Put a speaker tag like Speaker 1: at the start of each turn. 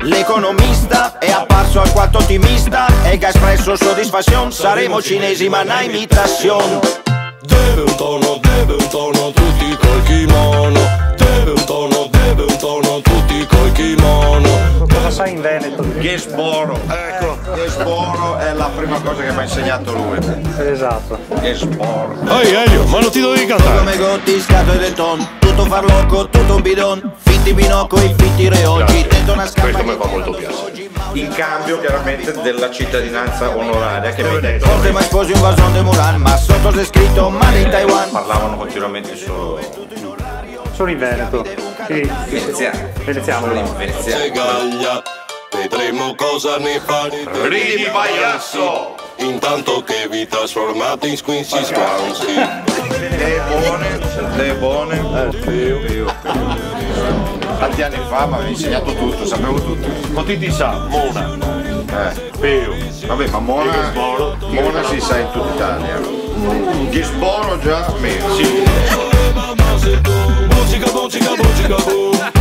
Speaker 1: L'economista è apparso alquanto ottimista e che ha espresso soddisfazione. Saremo cinesi ma na imitazione.
Speaker 2: Deve un tono, tutti col kimono. Deve un tono, tutti col kimono.
Speaker 3: Cosa sai in Veneto?
Speaker 4: Gesboro, ecco, Gesboro è la prima cosa che mi ha insegnato lui.
Speaker 3: Esatto.
Speaker 4: Gesboro.
Speaker 2: Ehi Elio, ma non ti dovevi cantare?
Speaker 1: Come gotti, scatole del ton, tutto farlocco, tutto un bidon. Fitti binocco e fitti reoggi, dentro una scappa.
Speaker 2: Questo mi fa molto piacere.
Speaker 4: In cambio chiaramente della cittadinanza onoraria che mi detto.
Speaker 1: Forse mai sposi un vason de Muran, ma sotto c'è scritto Made in Taiwan.
Speaker 4: Parlavano continuamente solo
Speaker 3: Solo in Veneto. Sì. Veneziano.
Speaker 2: Segaglia, vedremo cosa ne fai.
Speaker 4: Ridi pagliasso!
Speaker 2: Intanto che vi trasformate in squincy squancy.
Speaker 4: Le buone. Tanti anni fa mi aveva insegnato tutto, sapevo tutto.
Speaker 2: Potiti sa, Mona, Peo,
Speaker 4: Vabbè, ma Mona si sa in tutta Italia. Gisboro già meno.
Speaker 2: sì. Musica, musica, musica, musica,